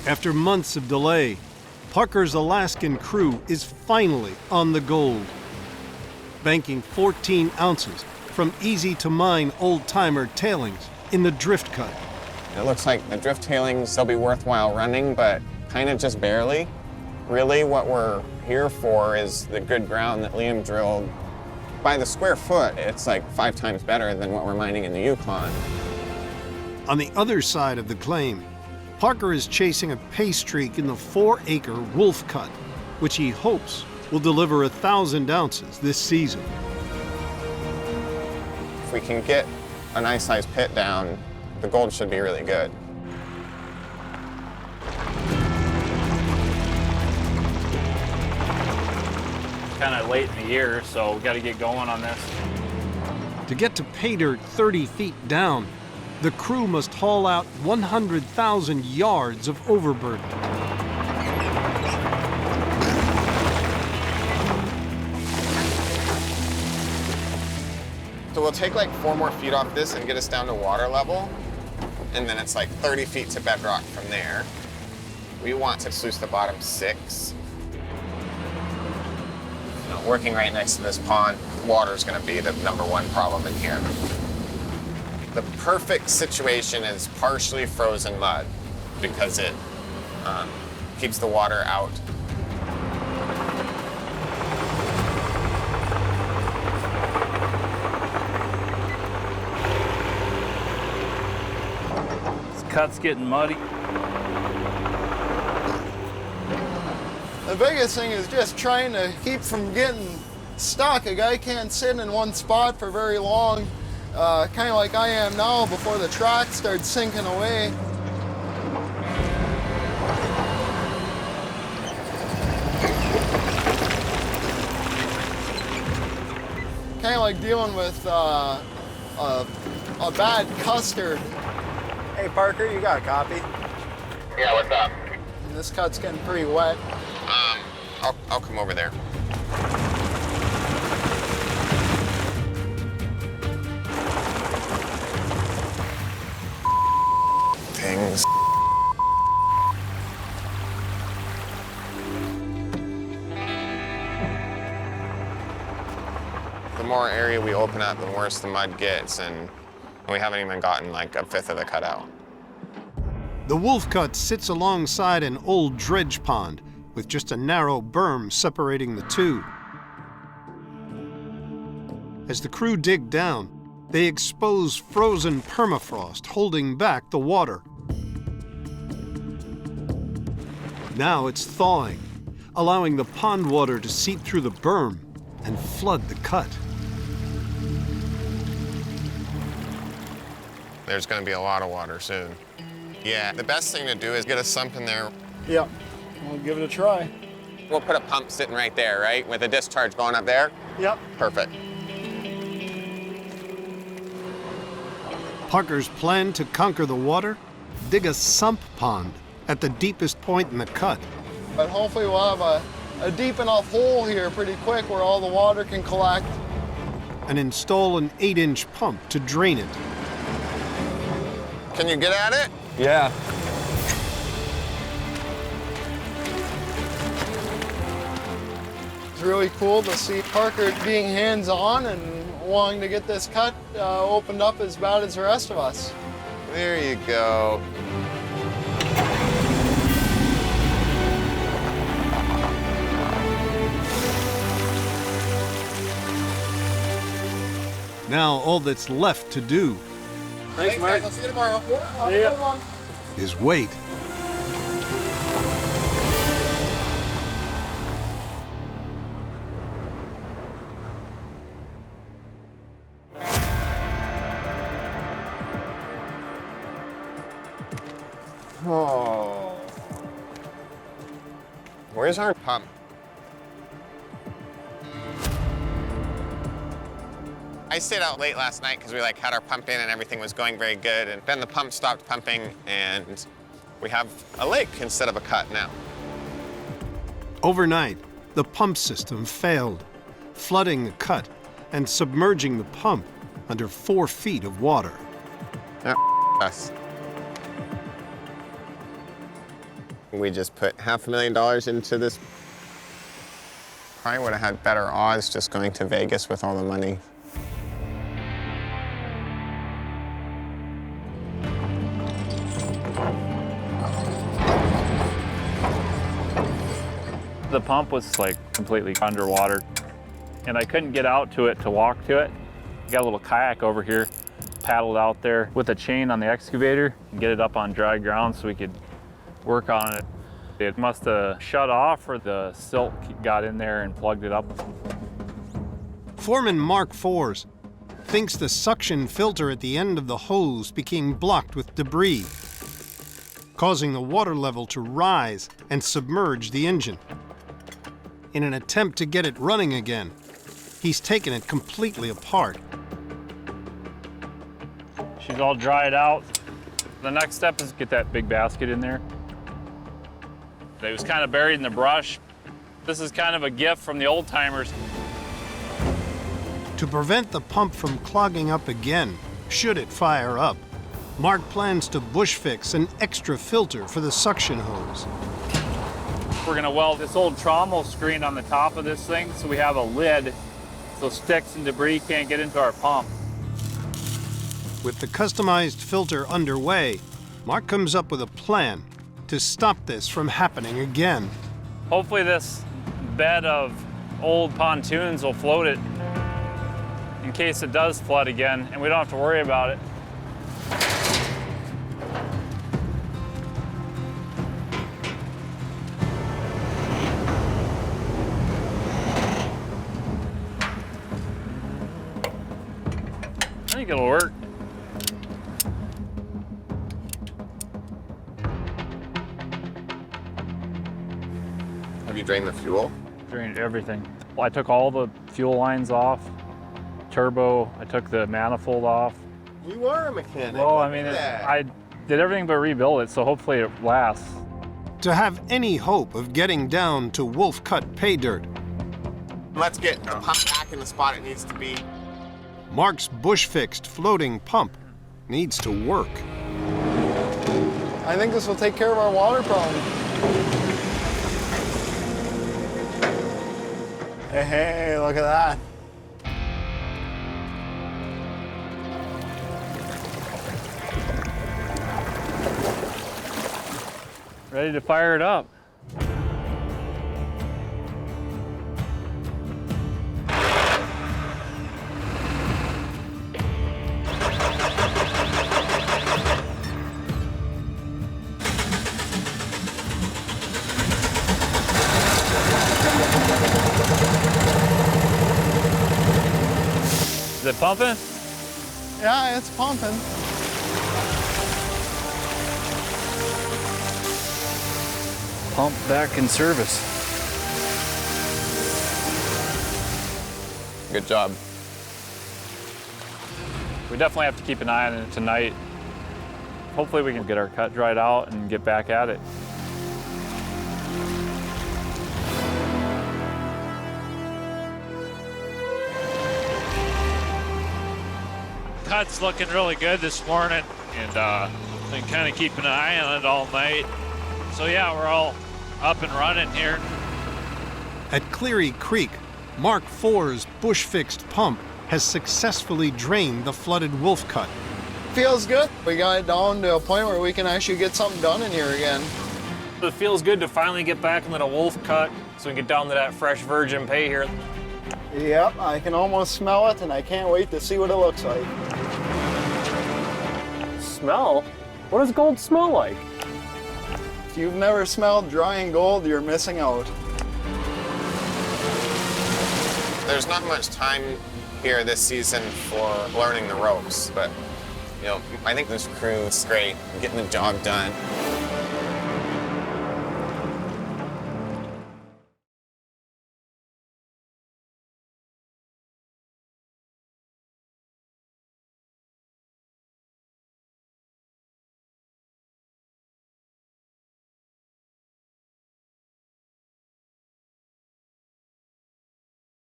After months of delay, Parker's Alaskan crew is finally on the gold, banking 14 ounces from easy-to-mine old-timer tailings in the drift cut. It looks like the drift tailings, they'll be worthwhile running, but kind of just barely. Really, what we're here for is the good ground that Liam drilled. By the square foot, it's like 5 times better than what we're mining in the Yukon. On the other side of the claim, Parker is chasing a pay streak in the 4-acre Wolf Cut, which he hopes will deliver 1,000 ounces this season. If we can get a nice-sized pit down, the gold should be really good. Kind of late in the year, so we got to get going on this. To get to pay dirt 30 feet down, the crew must haul out 100,000 yards of overburden. So we'll take like 4 more feet off this and get us down to water level. And then it's like 30 feet to bedrock from there. We want to sluice the bottom 6. Working right next to this pond, water is going to be the #1 problem in here. The perfect situation is partially frozen mud because it keeps the water out. This cut's getting muddy. The biggest thing is just trying to keep from getting stuck. A guy can't sit in one spot for very long, kind of like I am now before the track starts sinking away. Kind of like dealing with a bad custard. Hey Parker, you got a copy? Yeah, what's up? This cut's getting pretty wet. I'll come over there. Things. The more area we open up, the worse the mud gets, and we haven't even gotten like 1/5 of the cut out. The Wolf Cut sits alongside an old dredge pond with just a narrow berm separating the two. As the crew dig down, they expose frozen permafrost holding back the water. Now it's thawing, allowing the pond water to seep through the berm and flood the cut. There's going to be a lot of water soon. Yeah, the best thing to do is get a sump in there. Yep, we'll give it a try. We'll put a pump sitting right there, right? With a discharge going up there? Yep. Perfect. Parker's plan to conquer the water? Dig a sump pond at the deepest point in the cut. But hopefully we'll have a deep enough hole here pretty quick where all the water can collect. And install an 8-inch pump to drain it. Can you get at it? Yeah. It's really cool to see Parker being hands-on and wanting to get this cut opened up as bad as the rest of us. There you go. Now all that's left to do Thanks, Mike. I'll see you tomorrow. Yeah. is wait. Oh. Where's our pump? I stayed out late last night because we had our pump in and everything was going very good, and then the pump stopped pumping and we have a lake instead of a cut now. Overnight, the pump system failed, flooding the cut and submerging the pump under 4 feet of water. Yeah, us. We just put $500,000 into this. Probably would have had better odds just going to Vegas with all the money. The pump was like completely underwater and I couldn't get out to it to walk to it. Got a little kayak over here, paddled out there with a chain on the excavator and get it up on dry ground so we could work on it. It must have shut off or the silt got in there and plugged it up. Foreman Mark Fors thinks the suction filter at the end of the hose became blocked with debris, causing the water level to rise and submerge the engine. In an attempt to get it running again, he's taken it completely apart. She's all dried out. The next step is get that big basket in there. It was kind of buried in the brush. This is kind of a gift from the old timers. To prevent the pump from clogging up again, should it fire up, Mark plans to bush fix an extra filter for the suction hose. We're gonna weld this old trommel screen on the top of this thing so we have a lid so sticks and debris can't get into our pump. With the customized filter underway, Mark comes up with a plan to stop this from happening again. Hopefully this bed of old pontoons will float it in case it does flood again and we don't have to worry about it. I think it'll work. Have you drained the fuel? Drained everything. I took all the fuel lines off, turbo, I took the manifold off. You are a mechanic. Well, I mean, I did everything but rebuild it, so hopefully it lasts. To have any hope of getting down to Wolf Cut pay dirt, Let's get the pump back in the spot it needs to be. Mark's bush-fixed floating pump needs to work. I think this will take care of our water problem. Hey, look at that. Ready to fire it up. Is it pumping? Yeah, it's pumping. Pump back in service. Good job. We definitely have to keep an eye on it tonight. Hopefully we can get our cut dried out and get back at it. Cut's looking really good this morning, and been kind of keeping an eye on it all night. So yeah, we're all up and running here. At Cleary Creek, Mark IV's bush-fixed pump has successfully drained the flooded Wolf Cut. Feels good. We got it down to a point where we can actually get something done in here again. It feels good to finally get back into the Wolf Cut so we can get down to that fresh virgin pay here. Yep, I can almost smell it, and I can't wait to see what it looks like. Smell? What does gold smell like? If you've never smelled drying gold, you're missing out. There's not much time here this season for learning the ropes, but you know, I think this crew is great, getting the job done.